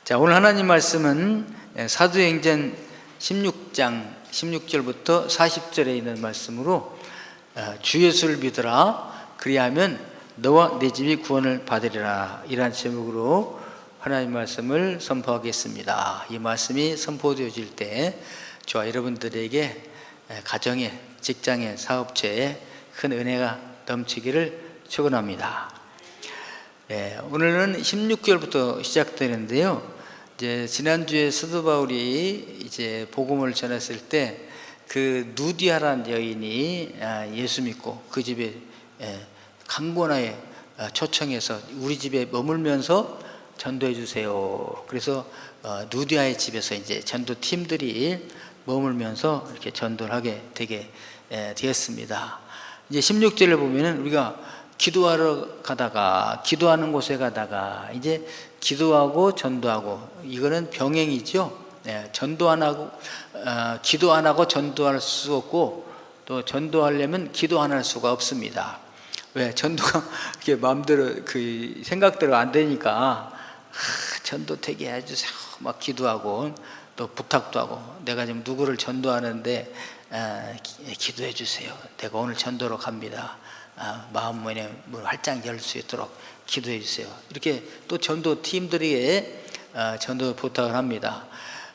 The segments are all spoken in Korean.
자, 오늘 하나님 말씀은 사도행전 16장 16절부터 40절에 있는 말씀으로 주 예수를 믿으라 그리하면 너와 내 집이 구원을 받으리라, 이러한 제목으로 하나님 말씀을 선포하겠습니다. 이 말씀이 선포되어질 때 저와 여러분들에게 가정에, 직장에, 사업체에 큰 은혜가 넘치기를 축원합니다. 오늘은 16절부터 시작되는데요. 이제 지난주에 사도 바울이 이제 복음을 전했을 때 그 누디아라는 여인이 예수 믿고 그 집에 강권하에 초청해서 우리 집에 머물면서 전도해 주세요. 그래서 누디아의 집에서 이제 전도 팀들이 머물면서 이렇게 전도를 하게 되게 되었습니다. 이제 16절을 보면은 우리가 기도하러 가다가, 기도하는 곳에 가다가 이제 기도하고 전도하고, 이거는 병행이죠. 전도 안 하고 기도 안 하고 전도할 수 없고, 또 전도하려면 기도 안 할 수가 없습니다. 왜? 전도가 이렇게 마음대로 그 생각대로 안 되니까 전도 되게 해주세요 막 기도하고, 또 부탁도 하고, 내가 지금 누구를 전도하는데 기도해 주세요. 내가 오늘 전도로 갑니다. 마음 문을 활짝 열 수 있도록 기도해 주세요. 이렇게 또 전도 팀들에게 전도 부탁을 합니다.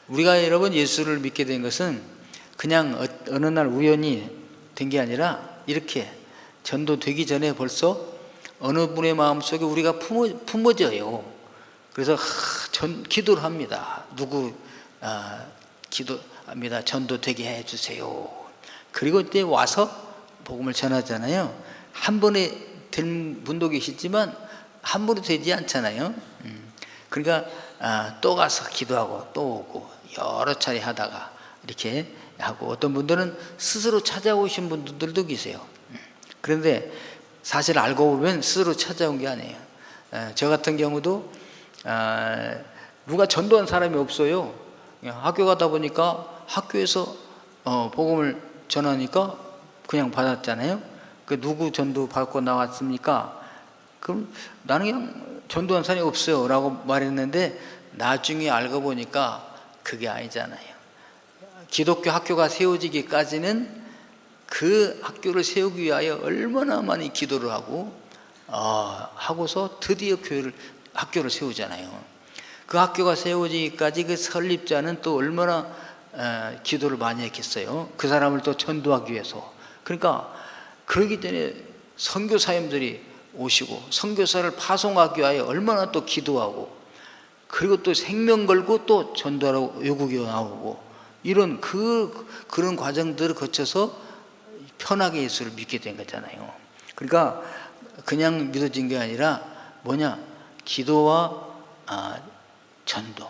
우리가 여러분 예수를 믿게 된 것은 그냥 어느 날 우연히 된 게 아니라, 이렇게 전도 되기 전에 벌써 어느 분의 마음속에 우리가 품어져요. 그래서 기도를 합니다. 누구 기도합니다. 전도 되게 해주세요. 그리고 이제 와서 복음을 전하잖아요. 한 번에 된 분도 계시지만 한 번에 되지 않잖아요. 그러니까 또 가서 기도하고 또 오고 여러 차례 하다가 이렇게 하고, 어떤 분들은 스스로 찾아오신 분들도 계세요. 그런데 사실 알고 보면 스스로 찾아온 게 아니에요. 저 같은 경우도 누가 전도한 사람이 없어요. 학교 가다 보니까 학교에서 복음을 전하니까 그냥 받았잖아요. 그 누구 전도 받고 나왔습니까? 그럼 나는 그냥 전도한 사람이 없어요 라고 말했는데, 나중에 알고 보니까 그게 아니잖아요. 기독교 학교가 세워지기까지는 그 학교를 세우기 위하여 얼마나 많이 기도를 하고 하고서 드디어 학교를 세우잖아요. 그 학교가 세워지기까지 그 설립자는 또 얼마나 기도를 많이 했겠어요. 그 사람을 또 전도하기 위해서. 그러니까 그러기 전에 선교사님들이 오시고 선교사를 파송하기 위하여 얼마나 또 기도하고, 그리고 또 생명 걸고 또 전도하라고 외국에 나오고, 이런 그런 과정들을 거쳐서 편하게 예수를 믿게 된 거잖아요. 그러니까 그냥 믿어진 게 아니라 뭐냐? 기도와 전도.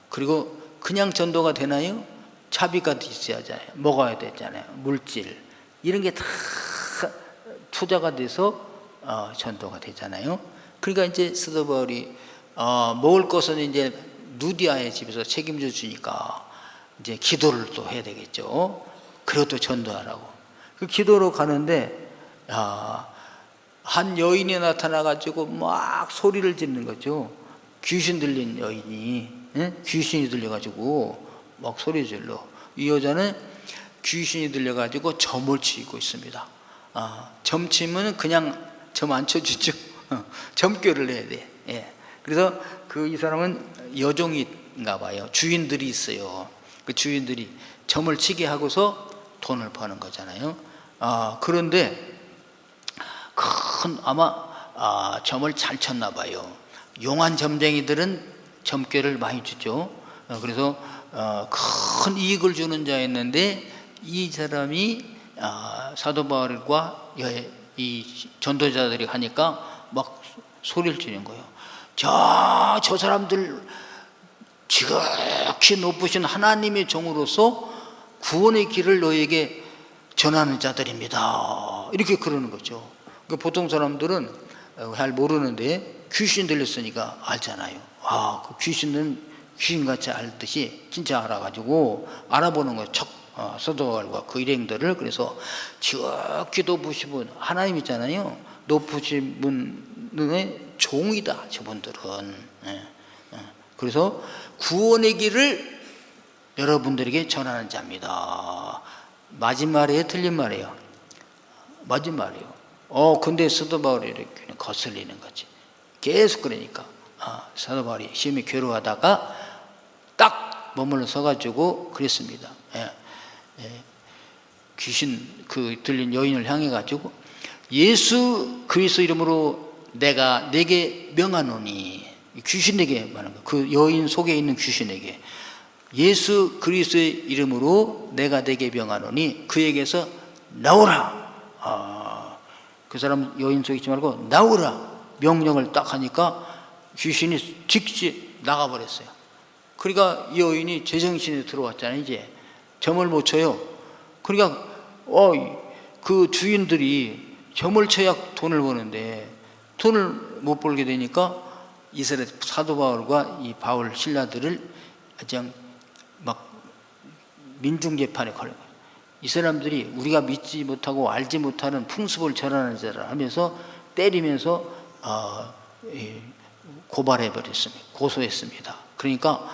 그리고 그냥 전도가 되나요? 차비가 있어야 하잖아요. 먹어야 되잖아요. 물질. 이런 게 다 투자가 돼서 전도가 되잖아요. 그러니까 이제 사도 바울이 먹을 것은 이제 누디아의 집에서 책임져 주니까 이제 기도를 또 해야 되겠죠. 그리고 또 전도하라고. 그 기도로 가는데 한 여인이 나타나가지고 막 소리를 짓는 거죠. 귀신 들린 여인이, 귀신이 들려가지고 막 소리 질러. 이 여자는 귀신이 들려가지고 점을 치고 있습니다. 점 치면 그냥 점 안 쳐주죠. 점괘를 해야 돼. 그래서 이 사람은 여종인가 봐요. 주인들이 있어요. 그 주인들이 점을 치게 하고서 돈을 버는 거잖아요. 그런데 아마 점을 잘 쳤나 봐요. 용한 점쟁이들은 점괘를 많이 주죠. 그래서 큰 이익을 주는 자였는데, 이 사람이 사도 바울과 이 전도자들이 하니까 막 소리를 지르는 거예요. 저 사람들 지극히 높으신 하나님의 종으로서 구원의 길을 너에게 전하는 자들입니다. 이렇게 그러는 거죠. 그러니까 보통 사람들은 잘 모르는데 귀신 들렸으니까 알잖아요. 그 귀신은 귀신같이 알듯이 진짜 알아가지고 알아보는 거예요. 사도 바울과 그 일행들을. 그래서 지극히 높으신 분, 하나님 있잖아요. 높으신 분의 종이다, 저분들은. 그래서 구원의 길을 여러분들에게 전하는 자입니다. 맞은 말이에요, 틀린 말이에요? 맞은 말이에요. 근데 사도 바울이 이렇게 거슬리는 거지. 계속 그러니까 사도 바울이 심히 괴로워하다가 딱 머물러 서가지고 그랬습니다. 귀신 들린 여인을 향해 가지고 예수 그리스도 이름으로 내가 내게 명하노니, 귀신에게 말하는 거예요. 그 여인 속에 있는 귀신에게 예수 그리스도의 이름으로 내가 내게 명하노니 그에게서 나오라. 그 사람 여인 속에 있지 말고 나오라 명령을 딱 하니까 귀신이 즉시 나가버렸어요. 그러니까 이 여인이 제정신에 들어왔잖아요. 이제 점을 못 쳐요. 그러니까 그 주인들이 점을 쳐야 돈을 버는데 돈을 못 벌게 되니까 이스라엘 사도 바울과 이 바울 신라들을 그냥 막 민중재판에 걸려요. 이 사람들이 우리가 믿지 못하고 알지 못하는 풍습을 전하는 자라 하면서 때리면서 고발해버렸습니다. 고소했습니다. 그러니까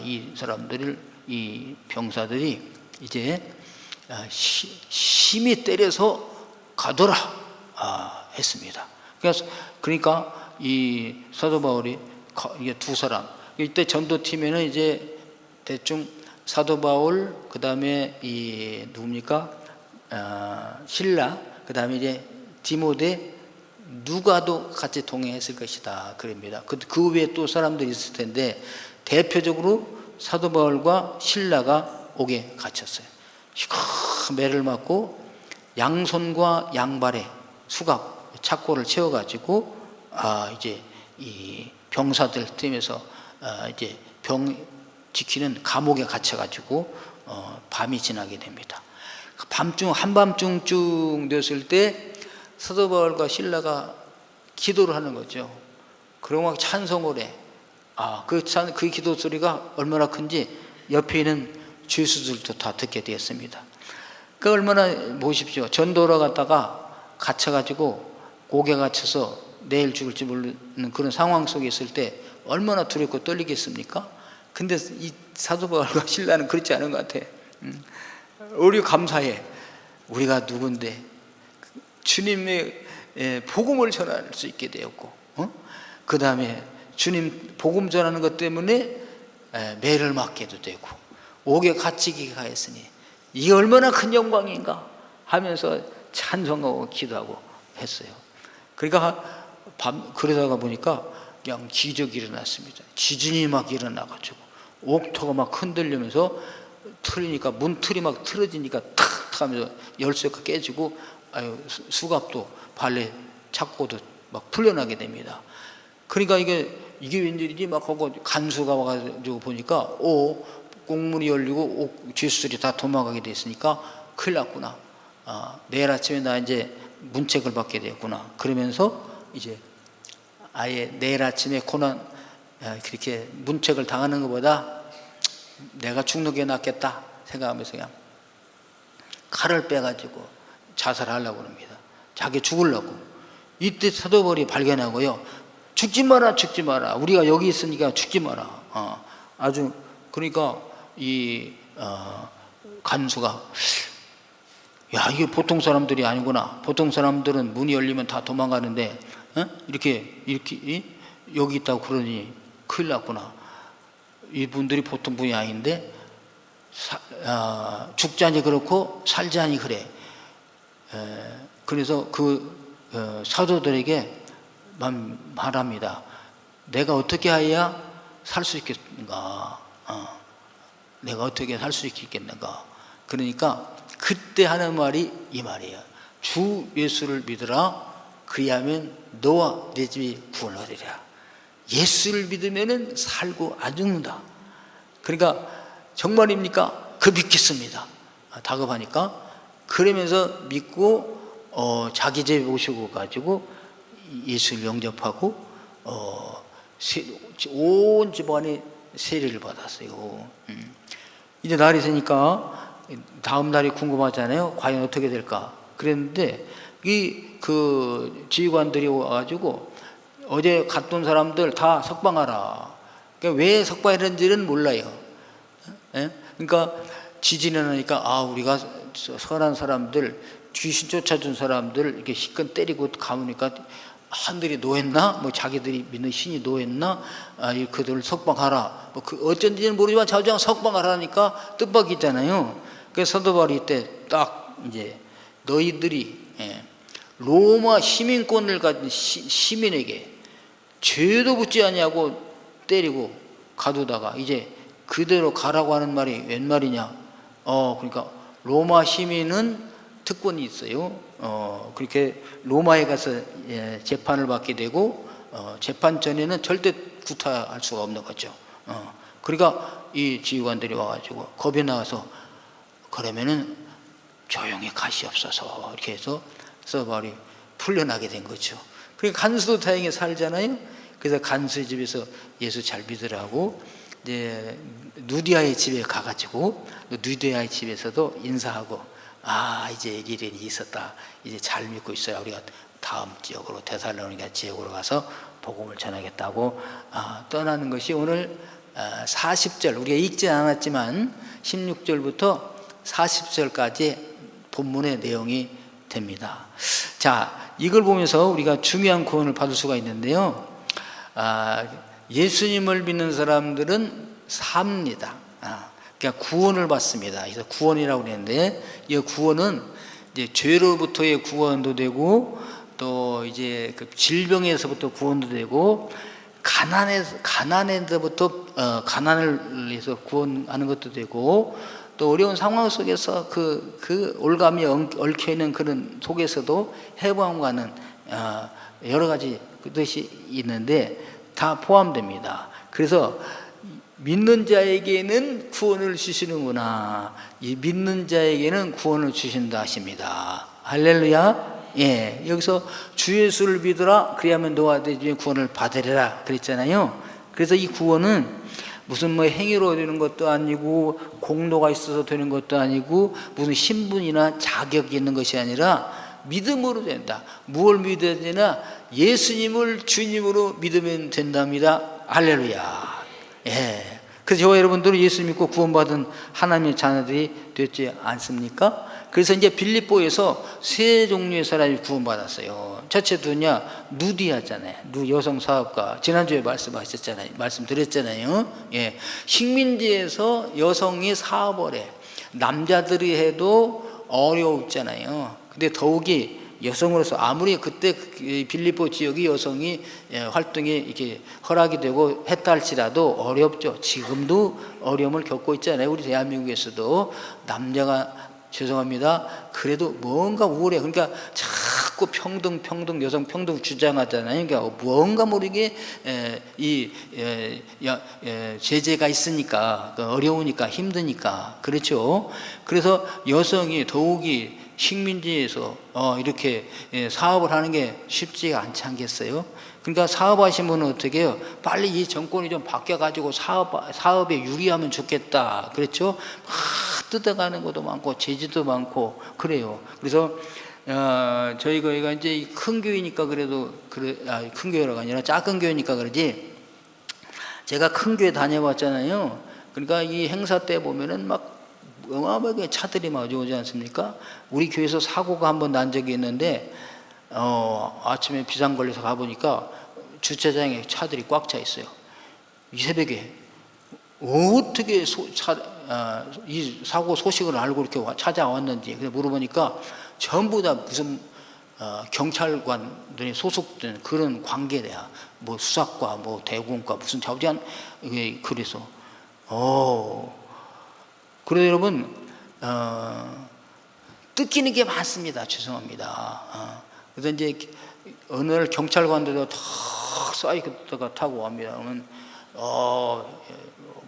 이 사람들을, 이 병사들이 이제 심히 때려서 가둬라 했습니다. 그러니까 이 사도 바울이 이게 두 사람, 이때 전도팀에는 이제 대충 사도 바울, 그 다음에 이 누굽니까? 신라, 그 다음에 이제 디모데, 누가도 같이 동행했을 것이다 그럽니다. 그 외에 또 사람들이 있을 텐데 대표적으로 사도 바울과 신라가 옥에 갇혔어요. 시커먼 매를 맞고 양손과 양발에 수갑, 착고를 채워가지고 이제 이 병사들 팀에서 이제 병 지키는 감옥에 갇혀가지고 밤이 지나게 됩니다. 밤중 한밤중쯤 됐을 때 사도 바울과 신라가 기도를 하는 거죠. 그러고 막 찬송을 해. 그 기도 소리가 얼마나 큰지 옆에 있는 죄수들도 다 듣게 되었습니다. 그 얼마나 보십시오. 전도로 갔다가 갇혀가지고 옥에 갇혀서 내일 죽을지 모르는 그런 상황 속에 있을 때 얼마나 두렵고 떨리겠습니까? 근데 이 사도 바울과 신라는 그렇지 않은 것 같아. 우리 감사해. 우리가 누군데 주님의 복음을 전할 수 있게 되었고, 그 다음에 주님 복음 전하는 것 때문에 매를 맞게도 되고 옥에 갇히기가 했으니 이게 얼마나 큰 영광인가 하면서 찬송하고 기도하고 했어요. 그러니까 그러다가 보니까 그냥 기적이 일어났습니다. 지진이 막 일어나가지고 옥토가 막 흔들리면서 틀리니까 문틀이 막 틀어지니까 탁 하면서 열쇠가 깨지고 수갑도 발레 착고도 막 풀려나게 됩니다. 그러니까 이게 웬일이지 막 하고 간수가 와가지고 보니까 공문이 열리고 죄수들이 다 도망가게 됐으니까 큰일 났구나. 내일 아침에 나 이제 문책을 받게 되었구나. 그러면서 이제 아예 내일 아침에 고난 그렇게 문책을 당하는 것보다 내가 죽는 게 낫겠다 생각하면서 그냥 칼을 빼가지고 자살하려고 합니다. 자기 죽으려고. 이때 사도 바울이 발견하고요. 죽지 마라, 죽지 마라. 우리가 여기 있으니까 죽지 마라. 아주 그러니까 이 간수가 이게 보통 사람들이 아니구나. 보통 사람들은 문이 열리면 다 도망가는데 이렇게 여기 있다고 그러니 큰일 났구나. 이분들이 보통 분이 아닌데 죽자니 그렇고 살자니 그래. 그래서 사도들에게 말합니다. 내가 어떻게 해야 살 수 있겠는가? 내가 어떻게 살 수 있겠는가? 그러니까 그때 하는 말이 이 말이에요. 주 예수를 믿으라. 그리하면 너와 내 집이 구원을 얻으리라. 예수를 믿으면 살고 안 죽는다. 그러니까 정말입니까? 믿겠습니다. 다급하니까. 그러면서 믿고 자기 집에 모시고 가지고 예수를 영접하고 온 집안이 세례를 받았어요. 이제 날이 새니까 다음 날이 궁금하잖아요. 과연 어떻게 될까? 그랬는데 그 지휘관들이 와가지고 어제 갔던 사람들 다 석방하라. 그러니까 왜 석방이라는지는 몰라요. 예? 그러니까 지진이 나니까 우리가 선한 사람들, 귀신 쫓아준 사람들 이렇게 실컷 때리고 감으니까 하늘이 노했나? 뭐 자기들이 믿는 신이 노했나? 그들을 석방하라. 뭐 어쩐지는 모르지만 자주장 석방하라니까 뜻밖이잖아요. 그래서 사도 바울이 이때 딱 이제 너희들이 로마 시민권을 가진 시민에게 죄도 붙지 아니하고 때리고 가두다가 이제 그대로 가라고 하는 말이 웬 말이냐? 그러니까 로마 시민은 특권이 있어요. 그렇게 로마에 가서 재판을 받게 되고 재판 전에는 절대 구타할 수가 없는 거죠. 그러니까 이 지휘관들이 와가지고 겁이 나와서 그러면은 조용히 가시옵소서 이렇게 해서 바울이 풀려나게 된 거죠. 그러니까 간수도 다행히 살잖아요. 그래서 간수의 집에서 예수 잘 믿으라고 이제 누디아의 집에 가가지고 누디아의 집에서도 인사하고 이제 일이 있었다. 이제 잘 믿고 있어야 우리가 다음 지역으로 데살로니가 지역으로 가서 복음을 전하겠다고 떠나는 것이 오늘 40절 우리가 읽지 않았지만 16절부터 40절까지 본문의 내용이 됩니다. 자, 이걸 보면서 우리가 중요한 구원을 받을 수가 있는데요. 예수님을 믿는 사람들은 삽니다. 그러니까 구원을 받습니다. 그래서 구원이라고 그랬는데 이 구원은 이제 죄로부터의 구원도 되고 또 이제 그 질병에서부터 구원도 되고 가난에서부터 가난을 위해서 구원하는 것도 되고 또 어려운 상황 속에서 그 올감이 얽혀 있는 그런 속에서도 해방하는 여러 가지 뜻이 있는데 다 포함됩니다. 그래서 믿는 자에게는 구원을 주시는구나. 이 믿는 자에게는 구원을 주신다 하십니다. 할렐루야. 여기서 주 예수를 믿으라 그리하면 너와 내 중에 구원을 받으리라 그랬잖아요. 그래서 이 구원은 무슨 뭐 행위로 되는 것도 아니고 공로가 있어서 되는 것도 아니고 무슨 신분이나 자격이 있는 것이 아니라 믿음으로 된다. 무엇을 믿어야 되나? 예수님을 주님으로 믿으면 된답니다. 할렐루야. 그래서 저와 여러분들은 예수 믿고 구원받은 하나님의 자녀들이 됐지 않습니까? 그래서 이제 빌립보에서 세 종류의 사람이 구원받았어요. 첫째 누구냐? 누디아잖아요. 여성 사업가. 지난주에 말씀드렸잖아요. 식민지에서 여성이 사업을 해. 남자들이 해도 어려웠잖아요. 근데 더욱이 여성으로서 아무리 그때 빌립보 지역이 여성이 활동이 이렇게 허락이 되고 했다 할지라도 어렵죠. 지금도 어려움을 겪고 있잖아요. 우리 대한민국에서도 남자가 죄송합니다. 그래도 뭔가 우울해. 그러니까 자꾸 평등, 여성 평등 주장하잖아요. 그러니까 뭔가 모르게 제재가 있으니까 어려우니까 힘드니까 그렇죠. 그래서 여성이 더욱이 식민지에서 이렇게 사업을 하는 게 쉽지가 않지 않겠어요? 그러니까 사업하신 분은 어떻게 해요? 빨리 이 정권이 좀 바뀌어가지고 사업에 유리하면 좋겠다. 그렇죠? 막 뜯어가는 것도 많고 제지도 많고 그래요. 그래서 저희가 이제 큰 교회니까 그래도 큰 교회가 아니라 작은 교회니까 그러지. 제가 큰 교회 다녀봤잖아요. 그러니까 이 행사 때 보면은 막 어마어마하게 차들이 마주 오지 않습니까? 우리 교회에서 사고가 한번 난 적이 있는데 아침에 비상 걸려서 가보니까 주차장에 차들이 꽉 차 있어요. 이 새벽에 어떻게 이 사고 소식을 알고 이렇게 찾아왔는지 물어보니까 전부 다 무슨 경찰관들이 소속된 그런 관계래야. 뭐 수사과, 뭐 대공과 무슨 자우지한 그래서 그래서 여러분 뜯기는 게 많습니다. 죄송합니다. 그래서 이제 어느 날 경찰관들도 다 사이클가 타고 갑니다. 그러면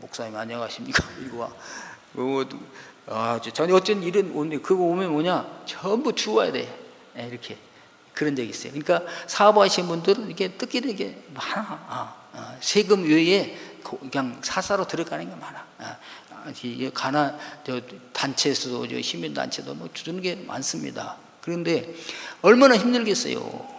목사님 안녕하십니까? 이거 와. 전에 어쩐 일은 오는데 그거 오면 뭐냐? 전부 주워야 돼. 이렇게 그런 적이 있어요. 그러니까 사업하시는 분들은 이게 뜯기는 게 많아. 세금 외에 그냥 사사로 들어가는 게 많아. 단체에서도 시민단체도 뭐 주는 게 많습니다. 그런데 얼마나 힘들겠어요.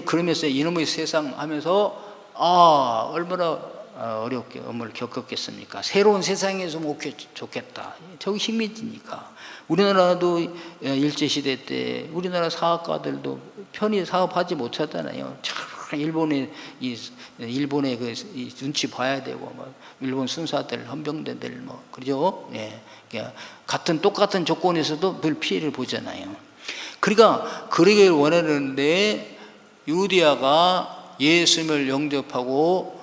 그러면서 이놈의 세상 하면서 얼마나 어렵게 업무를 겪었겠습니까? 새로운 세상에서 목회 좋겠다. 저기 식민지니까. 우리나라도 일제시대 때 우리나라 사업가들도 편히 사업하지 못하잖아요. 참 일본의 그 눈치 봐야 되고, 뭐 일본 순사들, 헌병대들, 뭐 그죠? 예, 똑같은 조건에서도 늘 피해를 보잖아요. 그러니까 그러길 원하는데 유디아가 예수님을 영접하고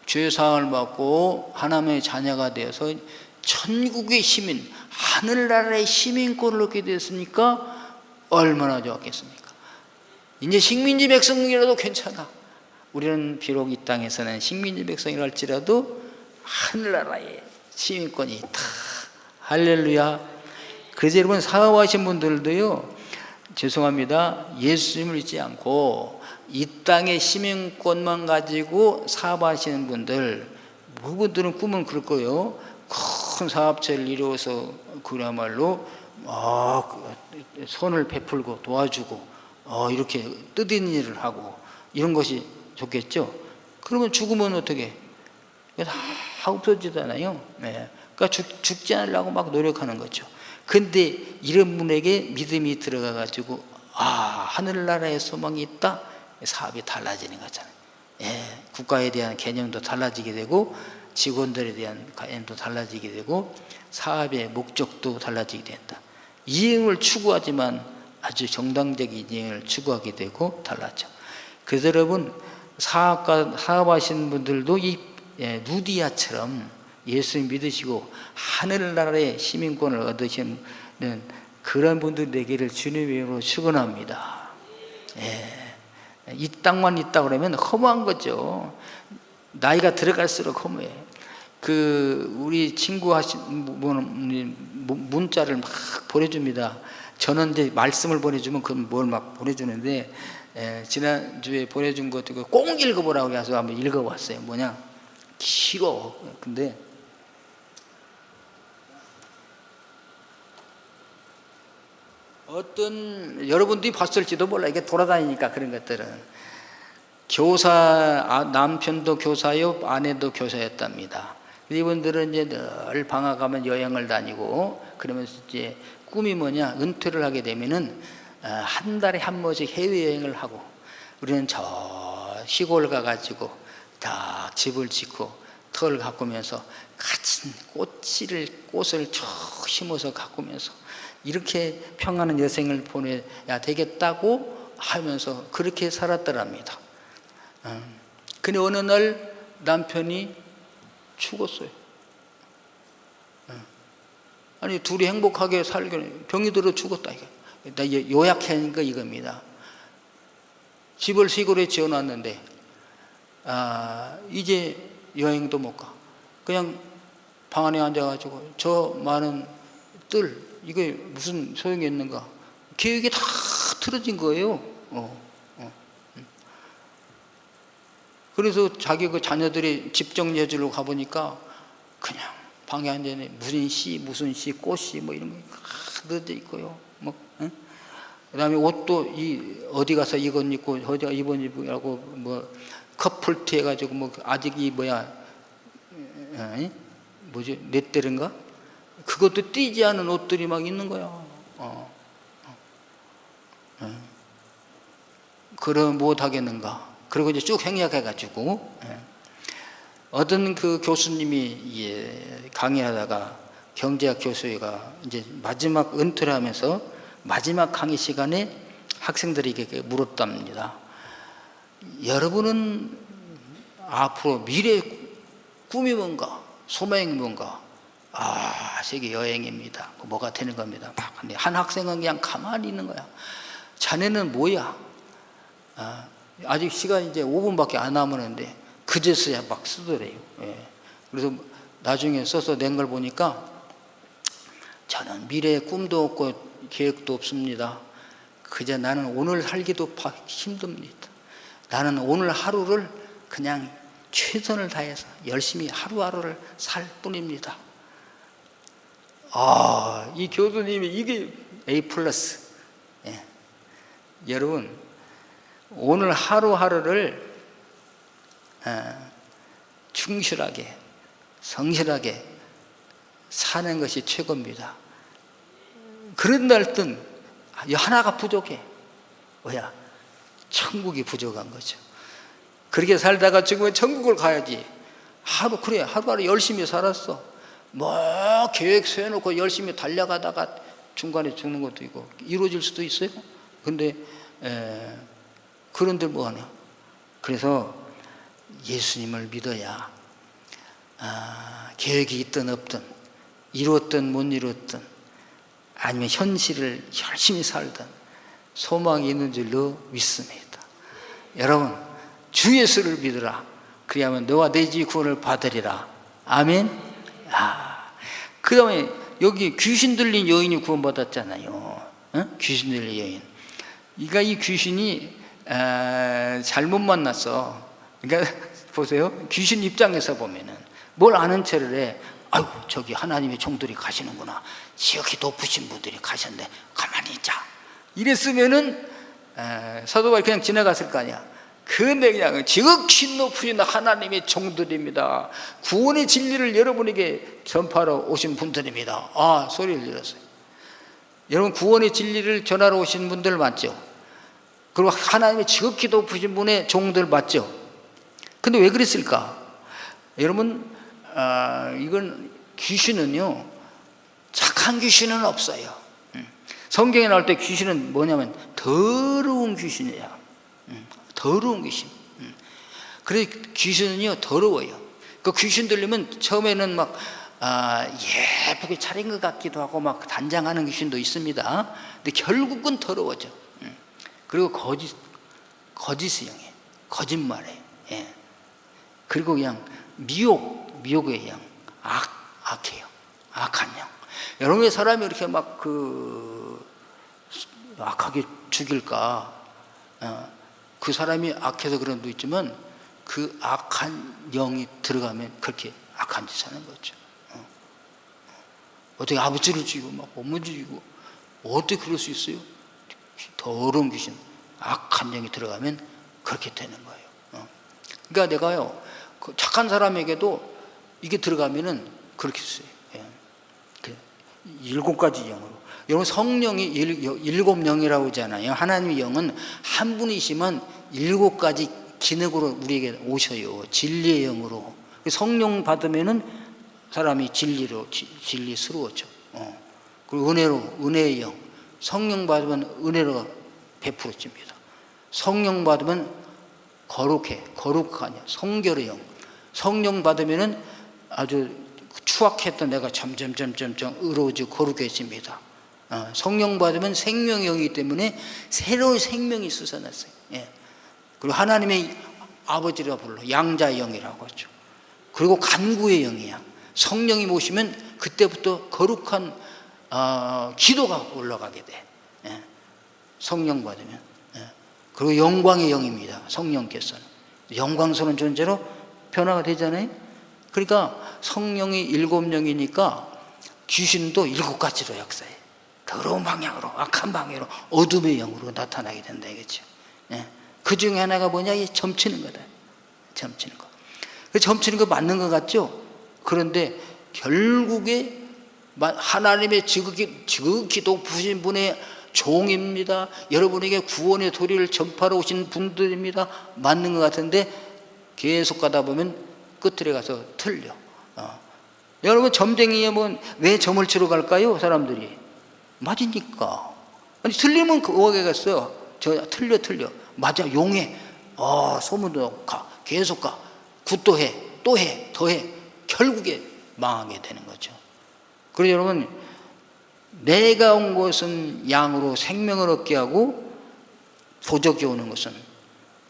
죄사함을 받고 하나님의 자녀가 되어서 천국의 시민, 하늘나라의 시민권을 얻게 됐으니까 얼마나 좋았겠습니까? 이제 식민지 백성이라도 괜찮아. 우리는 비록 이 땅에서는 식민지 백성이랄지라도 하늘나라의 시민권이 있다. 할렐루야. 그래서 여러분, 사업하신 분들도요, 죄송합니다, 예수님을 잊지 않고 이 땅의 시민권만 가지고 사업하시는 분들, 그분들은 꿈은 그럴 거예요. 큰 사업체를 이루어서 그야말로 손을 베풀고 도와주고 이렇게 뜻있는 일을 하고 이런 것이 좋겠죠. 그러면 죽으면 어떻게? 다 없어지잖아요. 네. 그러니까 죽지 않으려고 막 노력하는 거죠. 근데 이런 분에게 믿음이 들어가 가지고 하늘나라에 소망이 있다. 사업이 달라지는 거잖아요. 예, 국가에 대한 개념도 달라지게 되고 직원들에 대한 개념도 달라지게 되고 사업의 목적도 달라지게 된다. 이행을 추구하지만 아주 정당적인 이행을 추구하게 되고 달라져. 그래서 여러분, 사업하시는 분들도 이 누디아처럼 예수님 믿으시고 하늘나라의 시민권을 얻으시는 그런 분들 되기를 주님의 이름으로 축원합니다. 예. 이 땅만 있다 그러면 허무한 거죠. 나이가 들어갈수록 허무해. 우리 친구 하신 문자를 막 보내줍니다. 저는 이제 말씀을 보내주면 그건 뭘 막 보내주는데, 지난주에 보내준 것도 꼭 읽어보라고 해서 한번 읽어봤어요. 뭐냐? 길어. 근데 어떤 여러분들이 봤을지도 몰라. 이게 돌아다니니까 그런 것들은. 남편도 교사요, 아내도 교사였답니다. 이분들은 이제 늘 방학하면 여행을 다니고 그러면서 이제 꿈이 뭐냐? 은퇴를 하게 되면은 한 달에 한 번씩 해외여행을 하고, 우리는 저 시골 가가지고 다 집을 짓고 털을 가꾸면서 갇힌 꽃을 쭉 심어서 가꾸면서 이렇게 평안한 여생을 보내야 되겠다고 하면서 그렇게 살았더랍니다. 근데 어느 날 남편이 죽었어요. 아니, 둘이 행복하게 살기는 병이 들어 죽었다. 이거 요약하니까 이겁니다. 집을 시골에 지어놨는데 이제 여행도 못 가. 그냥 방 안에 앉아가지고 저 많은 이게 무슨 소용이 있는가? 계획이 다 틀어진 거예요. 그래서 자기 그 자녀들이 집 정리해 주려고 가보니까 그냥 방에 앉아있네. 무슨 씨, 꽃이 뭐 이런 거 넣어져 있고요. 그 다음에 옷도 어디 가서 이건 입고 어디가 이번 입고 뭐 커플티 해가지고 뭐 아직 뭐지? 넷대른가? 그것도 띄지 않은 옷들이 막 있는 거야. 그럼 못 하겠는가? 그리고 이제 쭉 행약해가지고 어떤 그 교수님이 강의하다가 경제학 교수가 이제 마지막 은퇴를 하면서 마지막 강의 시간에 학생들에게 물었답니다. 여러분은 앞으로 미래의 꿈이 뭔가, 소망이 뭔가? 세계 여행입니다. 뭐가 되는 겁니다. 근데 한 학생은 그냥 가만히 있는 거야. 자네는 뭐야? 아직 시간이 이제 5분밖에 안 남았는데 그제서야 막 쓰더래요. 그래서 나중에 써서 낸 걸 보니까 저는 미래의 꿈도 없고 계획도 없습니다. 그저 나는 오늘 살기도 힘듭니다. 나는 오늘 하루를 그냥 최선을 다해서 열심히 하루하루를 살 뿐입니다. 이 교수님이 이게 A+. 여러분, 오늘 하루하루를 충실하게 성실하게 사는 것이 최고입니다. 그런 날든 하나가 부족해. 뭐야? 천국이 부족한 거죠. 그렇게 살다가 죽으면 천국을 가야지. 하루하루 열심히 살았어. 뭐 계획 세워놓고 열심히 달려가다가 중간에 죽는 것도 있고 이루어질 수도 있어요. 근데 그런데 뭐하냐? 그래서 예수님을 믿어야 계획이 있든 없든 이루었든 못 이루었든 아니면 현실을 열심히 살든 소망이 있는 줄로 믿습니다. 여러분, 주 예수를 믿으라. 그리하면 너와 내 집이 구원을 받으리라. 아멘. 그 다음에 여기 귀신 들린 여인이 구원받았잖아요. 귀신 들린 여인. 그러니까 이 귀신이 잘못 만났어. 그러니까 보세요. 귀신 입장에서 보면은 뭘 아는 체를 해. 아유, 저기 하나님의 종들이 가시는구나. 지극히 높으신 분들이 가셨네. 가만히 있자. 이랬으면은 사도 바울이 그냥 지나갔을 거 아니야. 그런데 그냥 지극히 높으신 하나님의 종들입니다. 구원의 진리를 여러분에게 전파하러 오신 분들입니다. 소리를 질렀어요. 여러분, 구원의 진리를 전하러 오신 분들 맞죠? 그리고 하나님의 지극히 높으신 분의 종들 맞죠? 근데 왜 그랬을까? 여러분, 이건 귀신은요, 착한 귀신은 없어요. 성경에 나올 때 귀신은 뭐냐면 더러운 귀신이에요. 더러운 귀신. 그래서 귀신은요, 더러워요. 그 귀신 들리면 처음에는 막 예쁘게 차린 것 같기도 하고 막 단장하는 귀신도 있습니다. 근데 결국은 더러워져. 그리고 거짓의 영이에요. 거짓말이에요. 그리고 그냥 미혹의 영, 악해요. 악한 영. 여러분의 사람이 이렇게 막 악하게 죽일까? 그 사람이 악해서 그런 것도 있지만 그 악한 영이 들어가면 그렇게 악한 짓 하는 거죠. 어떻게 아버지를 죽이고 막 엄마 죽이고 어떻게 그럴 수 있어요? 더러운 귀신, 악한 영이 들어가면 그렇게 되는 거예요. 그러니까 내가요, 착한 사람에게도 이게 들어가면은 그렇게 써요. 7가지 영으로. 여러분, 성령이 7영이라고 하잖아요. 하나님의 영은 한 분이시면 7가지 기능으로 우리에게 오셔요. 진리의 영으로. 성령 받으면은 사람이 진리스러워져. 그리고 은혜의 영. 성령 받으면 은혜로 베풀어집니다. 성령 받으면 거룩하냐, 성결의 영. 성령 받으면은 아주 추악했던 내가 점점 의로워지고 거룩해집니다. 성령 받으면 생명의 영이기 때문에 새로운 생명이 솟아났어요. 그리고 하나님의 아버지라고 불러 양자의 영이라고 하죠. 그리고 간구의 영이야. 성령이 모시면 그때부터 거룩한 기도가 올라가게 돼. 성령 받으면. 그리고 영광의 영입니다. 성령께서는 영광스러운 존재로 변화가 되잖아요. 그러니까 성령이 7영이니까 귀신도 7가지로 역사해. 더러운 방향으로, 악한 방향으로, 어둠의 영으로 나타나게 된다 이거죠. 그 중에 하나가 뭐냐? 이 점치는 거다. 점치는 거. 그 점치는 거 맞는 것 같죠? 그런데 결국에 하나님의 지극히 높으신 분의 종입니다. 여러분에게 구원의 도리를 전파하러 오신 분들입니다. 맞는 것 같은데 계속 가다 보면 끝에 가서 틀려. 여러분, 점쟁이면 왜 점을 치러 갈까요? 사람들이 맞으니까. 아니, 틀리면 어디에 갔어요? 틀려. 맞아, 용해. 소문도 가, 계속 가. 굿도 해, 또 해, 더 해. 결국에 망하게 되는 거죠. 그래서 여러분, 내가 온 것은 양으로 생명을 얻게 하고 도적이 오는 것은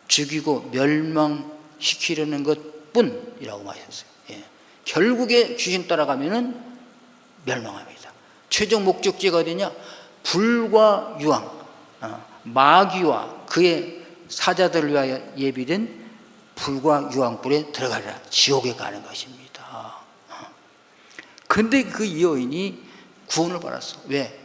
죽이고 멸망시키려는 것뿐이라고 말했어요. 결국에 귀신 따라가면은 멸망합니다. 최종 목적지가 어디냐? 불과 유황, 마귀와 그의 사자들을 위하여 예비된 불과 유황불에 들어가리라. 지옥에 가는 것입니다. 근데 그 여인이 구원을 받았어. 왜?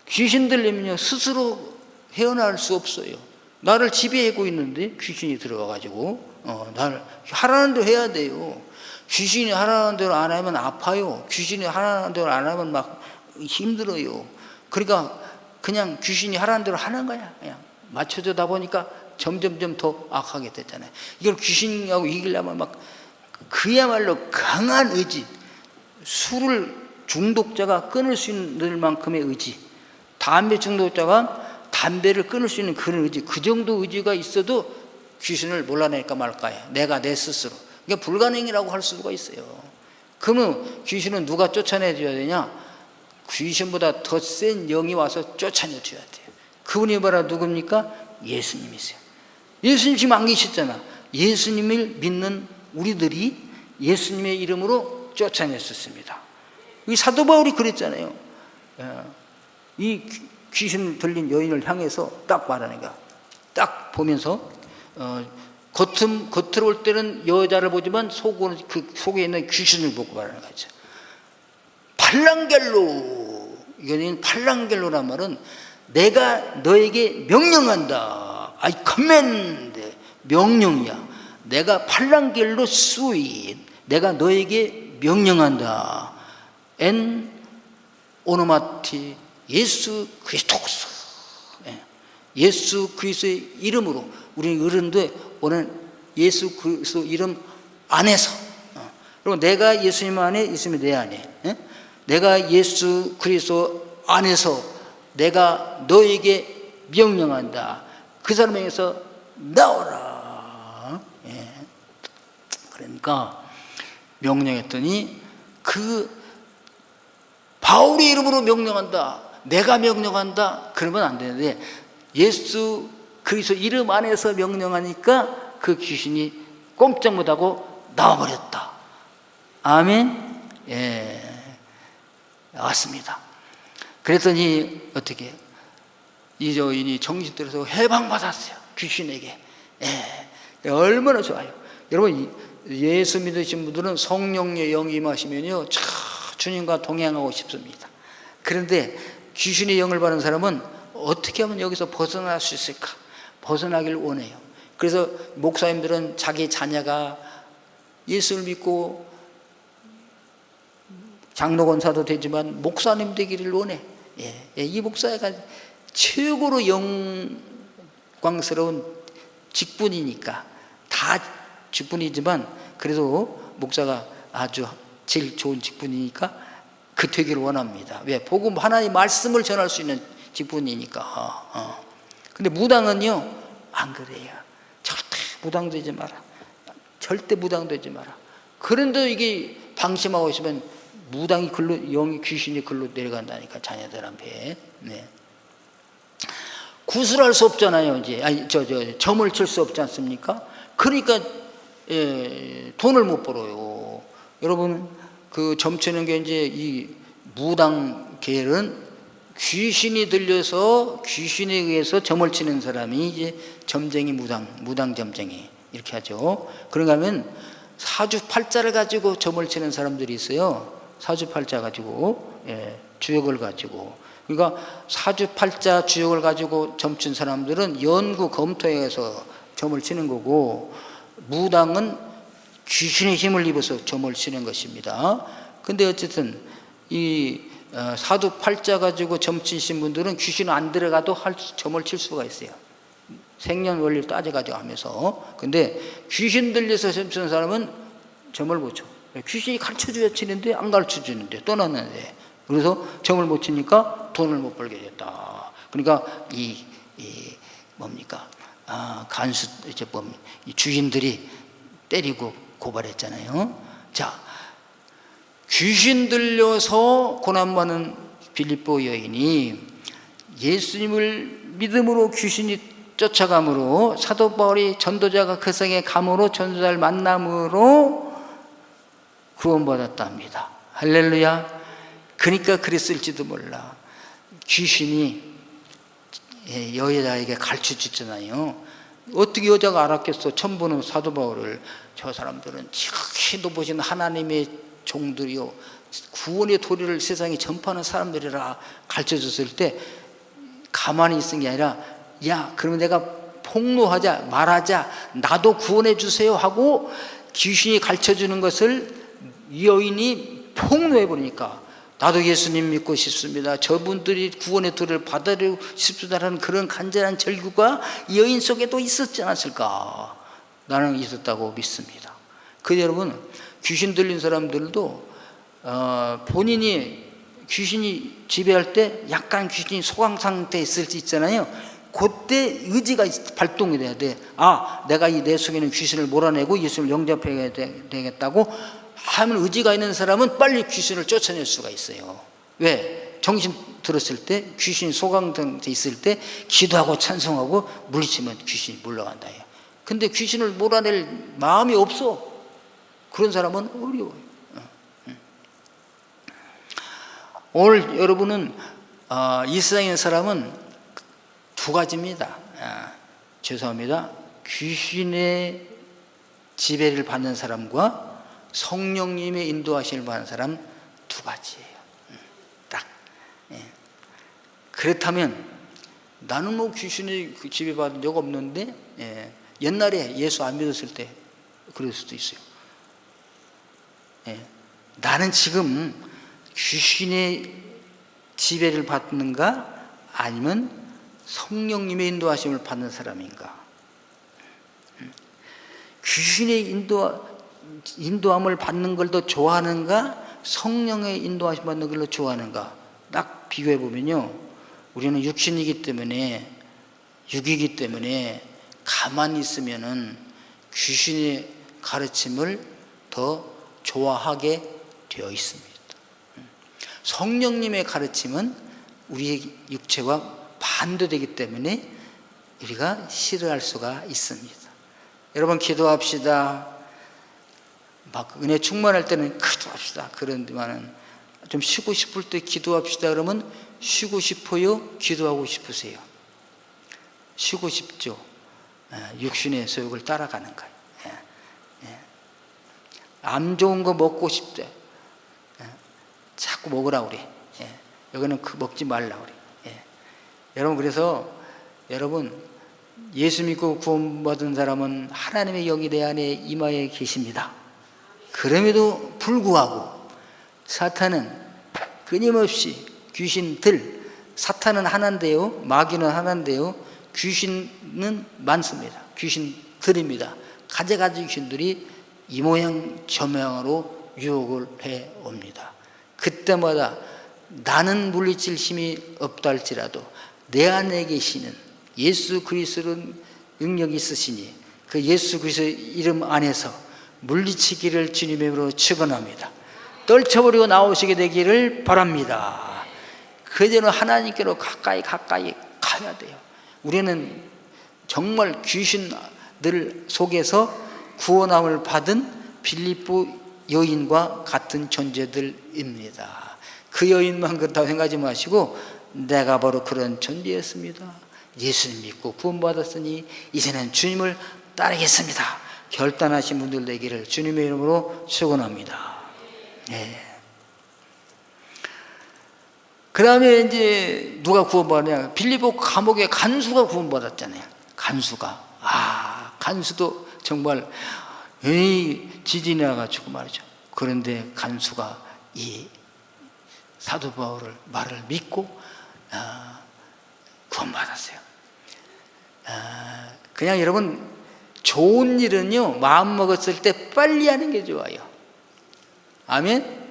귀신 들리면요, 스스로 헤어날 수 없어요. 나를 지배하고 있는데 귀신이 들어가가지고 날 하라는 대로 해야 돼요. 귀신이 하라는 대로 안 하면 아파요. 귀신이 하라는 대로 안 하면 막 힘들어요. 그러니까 그냥 귀신이 하라는 대로 하는 거야. 그냥 맞춰주다 보니까 점점점 더 악하게 됐잖아요. 이걸 귀신하고 이기려면 막 그야말로 강한 의지, 술을 중독자가 끊을 수 있는 만큼의 의지, 담배 중독자가 담배를 끊을 수 있는 그런 의지, 그 정도 의지가 있어도 귀신을 몰라낼까 말까요. 내가 내 스스로. 이게 불가능이라고 할 수가 있어요. 그러면 귀신은 누가 쫓아내줘야 되냐? 귀신보다 더 센 영이 와서 쫓아내줘야 돼요. 그분이 바로 누굽니까? 예수님이세요. 예수님 지금 안 계셨잖아. 예수님을 믿는 우리들이 예수님의 이름으로 쫓아냈었습니다. 이 사도 바울이 그랬잖아요. 이 귀신 들린 여인을 향해서 딱 말하니까 딱 보면서 겉으로 올 때는 여자를 보지만 속은 그 속에 있는 귀신을 보고 말하는 거죠. 팔랑겔로, 이거는 팔랑겔로란 말은 내가 너에게 명령한다. I command. 명령이야. 내가 팔랑겔로 수인, 내가 너에게 명령한다. 엔 오노마티 예수 그리스도스. 예수 그리스도의 이름으로 우리 어른들 오늘 예수 그리스도 이름 안에서, 그리고 내가 예수님 안에, 예수님이 내 안에, 내가 예수 그리스도 안에서 내가 너에게 명령한다. 그 사람에게서 나오라. 그러니까 명령했더니 그 바울의 이름으로 명령한다. 내가 명령한다. 그러면 안 되는데 예수 그리스도 이름 안에서 명령하니까 그 귀신이 꼼짝 못하고 나와버렸다. 아멘. 나왔습니다. 그랬더니 어떻게 이 여인이 정신 들어서 해방받았어요. 귀신에게. 얼마나 좋아요. 여러분 예수 믿으신 분들은 성령의 영이 임하시면요 주님과 동행하고 싶습니다. 그런데 귀신의 영을 받은 사람은 어떻게 하면 여기서 벗어날 수 있을까? 벗어나길 원해요. 그래서 목사님들은 자기 자녀가 예수를 믿고 장로 권사도 되지만 목사님 되기를 원해. 이 목사가 최고로 영광스러운 직분이니까, 다 직분이지만 그래도 목사가 아주 제일 좋은 직분이니까 그 되기를 원합니다. 왜? 복음 하나님의 말씀을 전할 수 있는 직분이니까. 근데 무당은요 안 그래요. 절대 무당되지 마라. 절대 무당되지 마라. 그런데 이게 방심하고 있으면 무당이 글로, 영이 귀신이 글로 내려간다니까 자녀들한테. 구술할 수 없잖아요. 이제 점을 칠 수 없지 않습니까? 그러니까 돈을 못 벌어요. 여러분 그 점치는 게 이제 이 무당 계열은 귀신이 들려서 귀신에 의해서 점을 치는 사람이 이제 점쟁이, 무당 점쟁이 이렇게 하죠. 그런가 하면 사주팔자를 가지고 점을 치는 사람들이 있어요. 사주팔자 가지고, 주역을 가지고. 그러니까 사주팔자 주역을 가지고 점친 사람들은 연구 검토해서 점을 치는 거고, 무당은 귀신의 힘을 입어서 점을 치는 것입니다. 근데 어쨌든 이 사주팔자 가지고 점치신 분들은 귀신 안 들어가도 점을 칠 수가 있어요. 생년월리를 따져가지고 하면서. 근데 귀신 들려서 점치는 사람은 점을 못 쳐. 귀신이 가르쳐줘야 치는데 안 가르쳐주는데 떠났는데, 그래서 점을 못 치니까 돈을 못 벌게 됐다. 그러니까 뭡니까? 간수 이 주인들이 때리고 고발했잖아요. 자, 귀신 들려서 고난받는 빌립보 여인이 예수님을 믿음으로 귀신이 쫓아감으로, 사도 바울이 전도자가 그 성에 감으로, 전도자를 만남으로 구원받았다 합니다. 할렐루야. 그러니까 그랬을지도 몰라. 귀신이 여자에게 가르쳐주잖아요. 어떻게 여자가 알았겠어? 처음 보는 사도 바울을. 저 사람들은 지극히 높으신 하나님의 종들이요, 구원의 도리를 세상에 전파하는 사람들이라 가르쳐줬을 때 가만히 있은 게 아니라, 야, 그러면 내가 폭로하자, 말하자, 나도 구원해 주세요 하고 귀신이 가르쳐주는 것을 이 여인이 폭로해 버리니까 나도 예수님 믿고 싶습니다, 저분들이 구원의 도를 받아들이고 싶다라는 그런 간절한 절규가 이 여인 속에도 있었지 않았을까? 나는 있었다고 믿습니다. 그 여러분, 귀신 들린 사람들도 본인이 귀신이 지배할 때 약간 귀신이 소강 상태에 있을 수 있잖아요. 그때 의지가 발동이 돼야 돼. 아, 내가 이 내 속에 있는 귀신을 몰아내고 예수를 영접해야 되겠다고 하면 의지가 있는 사람은 빨리 귀신을 쫓아낼 수가 있어요. 왜? 정신 들었을 때, 귀신이 소강 상태에 있을 때 기도하고 찬송하고 물리치면 귀신이 물러간다. 근데 귀신을 몰아낼 마음이 없어. 그런 사람은 어려워요. 오늘 여러분은 이 세상에 있는 사람은 두 가지입니다. 죄송합니다. 귀신의 지배를 받는 사람과 성령님의 인도하심을 받는 사람 두 가지예요. 딱. 그렇다면 나는 뭐 귀신의 지배받은 적 없는데, 옛날에 예수 안 믿었을 때 그럴 수도 있어요. 나는 지금 귀신의 지배를 받는가 아니면 성령님의 인도하심을 받는 사람인가? 귀신의 인도함을 받는 걸 더 좋아하는가, 성령의 인도하심 받는 걸 더 좋아하는가? 딱 비교해 보면요, 우리는 육신이기 때문에, 육이기 때문에 가만히 있으면은 귀신의 가르침을 더 좋아하게 되어 있습니다. 성령님의 가르침은 우리의 육체와 반대되기 때문에 우리가 싫어할 수가 있습니다. 여러분, 기도합시다. 막 은혜 충만할 때는 기도합시다. 그런데만은 좀 쉬고 싶을 때 기도합시다. 그러면 쉬고 싶어요? 기도하고 싶으세요? 쉬고 싶죠. 육신의 소욕을 따라가는 거예요. 안 좋은 거 먹고 싶대. 자꾸 먹으라 그래. 여기는 먹지 말라 그래. 여러분, 그래서 여러분, 예수 믿고 구원받은 사람은 하나님의 영이 내 안에 임하에 계십니다. 그럼에도 불구하고 사탄은 끊임없이 귀신들, 사탄은 하나인데요, 마귀는 하나인데요, 귀신은 많습니다. 귀신들입니다. 가지가지 귀신들이 이 모양 저 모양으로 유혹을 해옵니다. 그때마다 나는 물리칠 힘이 없다 할지라도 내 안에 계시는 예수 그리스도는 능력이 있으시니 그 예수 그리스도의 이름 안에서 물리치기를 주님의 이름으로 축원합니다. 떨쳐버리고 나오시게 되기를 바랍니다. 그대로 하나님께로 가까이 가야 돼요. 우리는 정말 귀신들 속에서 구원함을 받은 빌립보 여인과 같은 존재들입니다. 그 여인만 그렇다고 생각하지 마시고 내가 바로 그런 존재였습니다. 예수님 믿고 구원받았으니 이제는 주님을 따르겠습니다. 결단하신 분들 되기를 주님의 이름으로 축원합니다. 그 다음에 이제 누가 구원받느냐? 빌립보 감옥의 간수가 구원받았잖아요. 간수도 정말 지진이 나가지고 말이죠. 그런데 간수가 이 사도 바울을 말을 믿고 구원받았어요. 그냥 여러분, 좋은 일은요, 마음 먹었을 때 빨리 하는 게 좋아요. 아멘?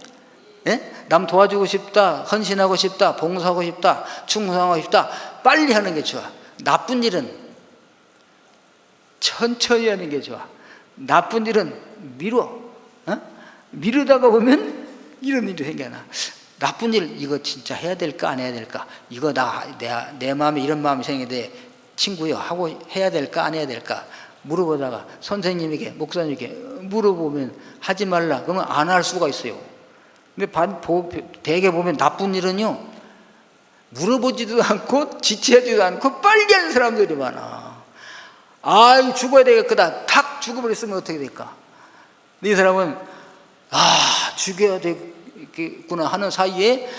남 도와주고 싶다, 헌신하고 싶다, 봉사하고 싶다, 충성하고 싶다, 빨리 하는 게 좋아. 나쁜 일은 천천히 하는 게 좋아. 나쁜 일은 미루다가 보면 이런 일이 생겨나. 나쁜 일, 이거 진짜 해야 될까 안 해야 될까? 이거 내 마음에 이런 마음이 생기는데 친구요, 하고 해야 될까 안 해야 될까? 물어보다가 선생님에게, 목사님에게 물어보면 하지 말라 그러면 안 할 수가 있어요. 근데 대개 보면 나쁜 일은요, 물어보지도 않고 지체하지도 않고 빨리 하는 사람들이 많아. 죽어야 되겠구나. 탁 죽어버렸으면 어떻게 될까? 이 사람은 죽여야 되겠구나 하는 사이에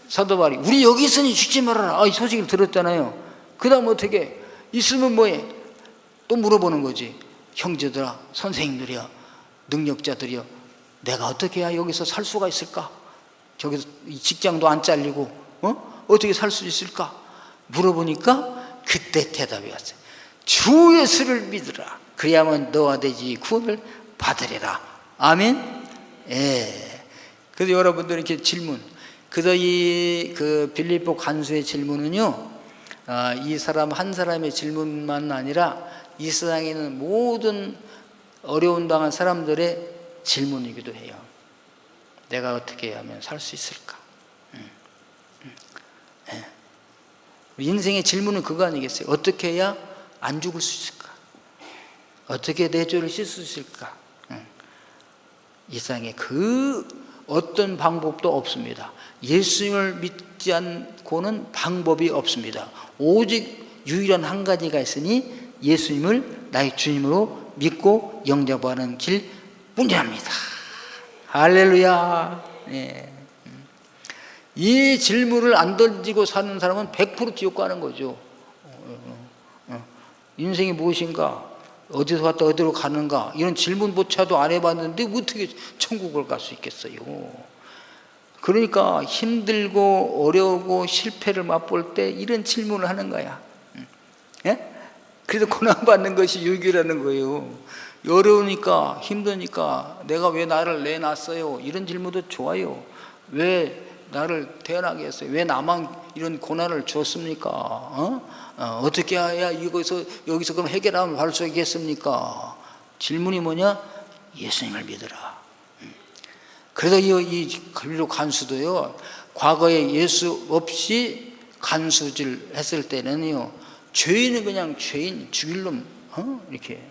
사도 바울이 우리 여기 있으니 죽지 말아라. 이 소식을 들었잖아요. 그 다음 어떻게 있으면 뭐해? 또 물어보는 거지. 형제들아, 선생님들이야, 능력자들이야, 내가 어떻게 해야 여기서 살 수가 있을까? 저기서 직장도 안 잘리고 어떻게 살 수 있을까? 물어보니까 그때 대답이 왔어요. 주 예수를 믿으라. 그래야만 너와 되지 구원을 받으리라. 아멘. 예. 그래서 여러분들 이렇게 질문. 그래서 그 빌립보 간수의 질문은요, 이 사람 한 사람의 질문만 아니라 이 세상에 있는 모든 어려움 당한 사람들의 질문이기도 해요. 내가 어떻게 하면 살 수 있을까? 예. 인생의 질문은 그거 아니겠어요? 어떻게 해야 안 죽을 수 있을까? 어떻게 내 죄를 씻을 수 있을까? 이 세상에 그 어떤 방법도 없습니다. 예수님을 믿지 않고는 방법이 없습니다. 오직 유일한 한 가지가 있으니 예수님을 나의 주님으로 믿고 영접하는 길 뿐이랍니다. 할렐루야. 예. 이 질문을 안 던지고 사는 사람은 100% 지옥 가는 거죠. 인생이 무엇인가? 어디서 왔다 어디로 가는가? 이런 질문조차도 안 해봤는데 어떻게 천국을 갈 수 있겠어요? 그러니까 힘들고 어려우고 실패를 맛볼 때 이런 질문을 하는 거야. 예? 그래서 고난받는 것이 유익이라는 거예요. 어려우니까 힘드니까 내가 왜 나를 내놨어요? 이런 질문도 좋아요. 왜 나를 태어나게 했어요? 왜 나만 이런 고난을 줬습니까? 어떻게 해야 여기서 그럼 해결하면 바를 수 있겠습니까? 질문이 뭐냐? 예수님을 믿으라. 그래서 이 빌립보 간수도요, 과거에 예수 없이 간수질 했을 때는요, 죄인은 그냥 죄인, 죽일 놈, 이렇게,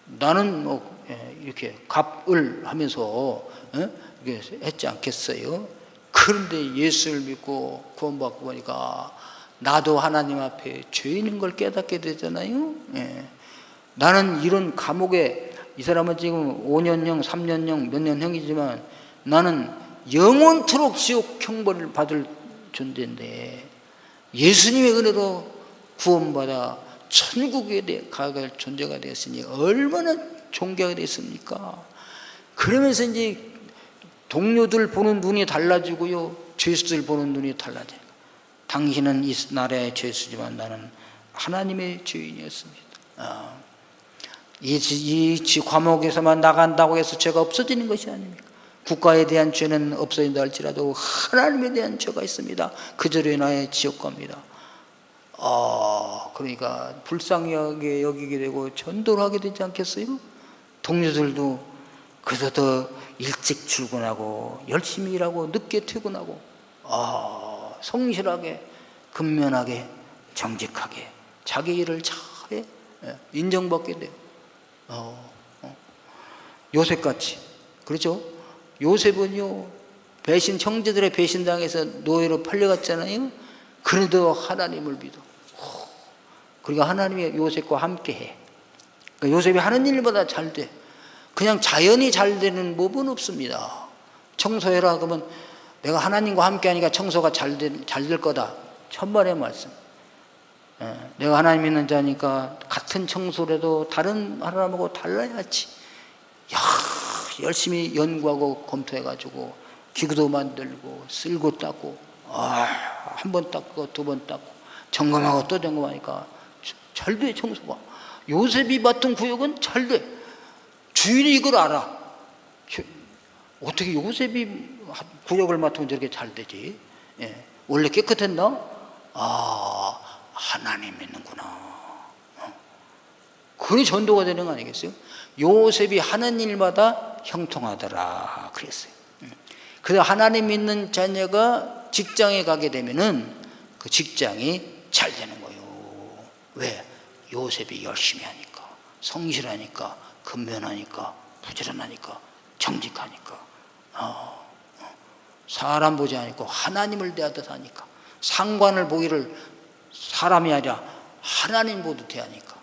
나는 뭐, 이렇게 갑을 하면서, 이렇게 했지 않겠어요? 그런데 예수를 믿고 구원받고 보니까 나도 하나님 앞에 죄인인 걸 깨닫게 되잖아요. 예. 나는 이런 감옥에, 이 사람은 지금 5년형, 3년형, 몇 년형이지만 나는 영원토록 지옥 형벌을 받을 존재인데 예수님의 은혜로 구원받아 천국에 가갈 존재가 되었으니 얼마나 존귀하게 됐습니까? 그러면서 이제 동료들 보는 눈이 달라지고요, 죄수들 보는 눈이 달라져요. 당신은 이 나라의 죄수지만 나는 하나님의 죄인이었습니다. 이 과목에서만 나간다고 해서 죄가 없어지는 것이 아닙니까? 국가에 대한 죄는 없어진다 할지라도 하나님에 대한 죄가 있습니다. 그저로 인하여 지옥 갑니다. 그러니까 불쌍하게 여기게 되고 전도를 하게 되지 않겠어요? 동료들도 그래서 더 일찍 출근하고 열심히 일하고 늦게 퇴근하고 성실하게 근면하게 정직하게 자기 일을 잘해 인정받게 돼요. 요셉같이, 그렇죠? 요셉은요, 형제들의 배신당해서 노예로 팔려갔잖아요. 그래도 하나님을 믿어. 그러니까 하나님이 요셉과 함께해. 그러니까 요셉이 하는 일보다 잘 돼. 그냥 자연히 잘 되는 법은 없습니다. 청소해라 그러면 내가 하나님과 함께하니까 청소가 잘 될 거다. 천만의 말씀. 내가 하나님 믿는 자니까 같은 청소라도 다른 사람하고 달라야지. 열심히 연구하고 검토해가지고 기구도 만들고 쓸고 닦고 한 번 닦고 두 번 닦고 점검하고 또 점검하니까 잘 돼, 청소가. 요셉이 맡은 구역은 잘 돼. 주인이 이걸 알아. 어떻게 요셉이 구역을 맡으면 저렇게 잘 되지? 원래 깨끗했나? 하나님 믿는구나. 그러니 전도가 되는 거 아니겠어요? 요셉이 하는 일마다 형통하더라 그랬어요. 그래서 하나님 믿는 자녀가 직장에 가게 되면은 그 직장이 잘 되는 거예요. 왜? 요셉이 열심히 하니까, 성실하니까, 근면하니까, 부지런하니까, 정직하니까, 사람 보지 않고 하나님을 대하듯 하니까, 상관을 보기를 사람이 아니라 하나님 보듯 대하니까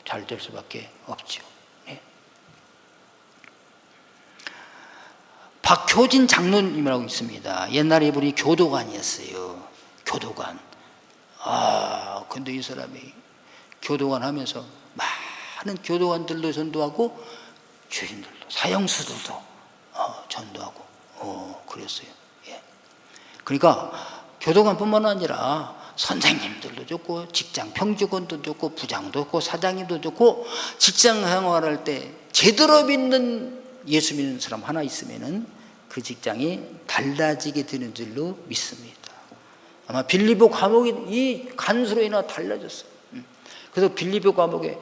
잘 될 수밖에 없죠. 예. 박효진 장로님이라고 있습니다. 옛날에 이분이 교도관이었어요. 교도관. 근데 이 사람이 교도관 하면서 많은 교도관들도 전도하고 죄인들도 사형수들도 전도하고 그랬어요. 예. 그러니까 교도관뿐만 아니라 선생님들도 좋고 직장 평직원도 좋고 부장도 좋고 사장님도 좋고 직장 생활할 때 제대로 믿는 예수 믿는 사람 하나 있으면은 그 직장이 달라지게 되는 줄로 믿습니다. 아마 빌립보 감옥이 이 간수로 인해 달라졌어요. 그래서 빌립보 감옥에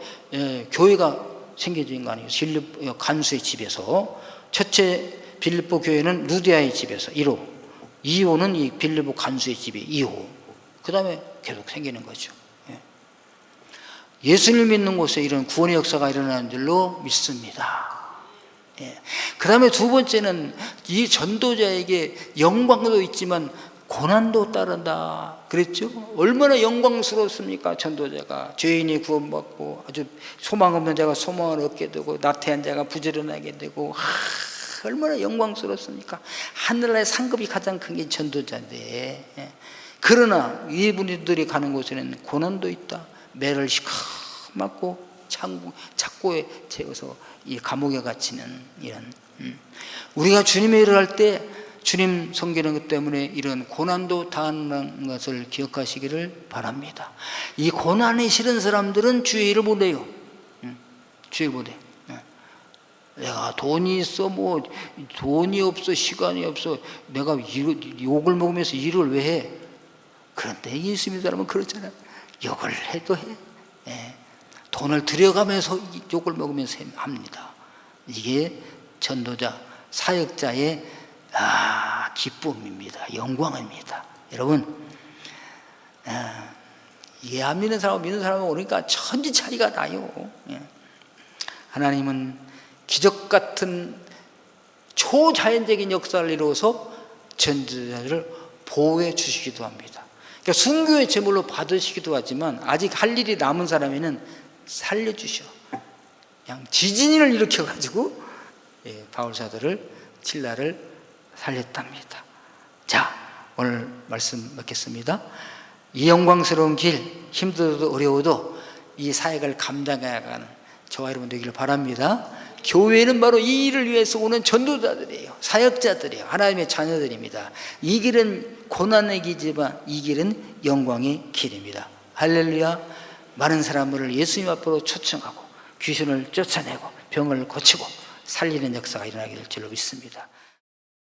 교회가 생겨진 거 아니에요. 빌립보 간수의 집에서 첫째 빌립보 교회는 루디아의 집에서 1호, 2호는 이 빌립보 간수의 집에 2호. 그 다음에 계속 생기는 거죠. 예수를 믿는 곳에 이런 구원의 역사가 일어나는 줄로 믿습니다. 그 다음에 두 번째는 이 전도자에게 영광도 있지만 고난도 따른다 그랬죠. 얼마나 영광스럽습니까? 전도자가 죄인이 구원받고 아주 소망 없는 자가 소망을 얻게 되고 나태한 자가 부지런하게 되고 얼마나 영광스럽습니까? 하늘나라의 상급이 가장 큰 게 전도자인데, 그러나 이분들이 가는 곳에는 고난도 있다. 매를 시커 맞고 착고에 채워서 이 감옥에 갇히는 이런 우리가 주님의 일을 할 때 주님 섬기는 것 때문에 이런 고난도 당하는 것을 기억하시기를 바랍니다. 이 고난이 싫은 사람들은 주의 일을 못해요. 주의 일을 못해. 내가 돈이 있어 뭐 돈이 없어 시간이 없어 내가 욕을 먹으면서 일을 왜 해? 그런데 예수 믿는 사람은 그렇잖아요. 욕을 해도 해. 돈을 들여가면서 욕을 먹으면서 합니다. 이게 전도자 사역자의 기쁨입니다. 영광입니다. 여러분, 이게 안 믿는 사람하고 믿는 사람하고 오니까 천지 차이가 나요. 하나님은 기적 같은 초자연적인 역사를 이루어서 전도자를 보호해 주시기도 합니다. 그러니까 순교의 제물로 받으시기도 하지만 아직 할 일이 남은 사람에는 살려주셔. 그냥 지진을 일으켜가지고 바울사도를 실라를 살렸답니다. 자, 오늘 말씀 맺겠습니다. 이 영광스러운 길, 힘들어도 어려워도 이 사역을 감당해가는 저와 여러분 되기를 바랍니다. 교회는 바로 이 일을 위해서 오는 전도자들이에요. 사역자들이에요. 하나님의 자녀들입니다. 이 길은 고난의 길이지만 이 길은 영광의 길입니다. 할렐루야. 많은 사람들을 예수님 앞으로 초청하고 귀신을 쫓아내고 병을 고치고 살리는 역사가 일어나게 될 줄로 믿습니다.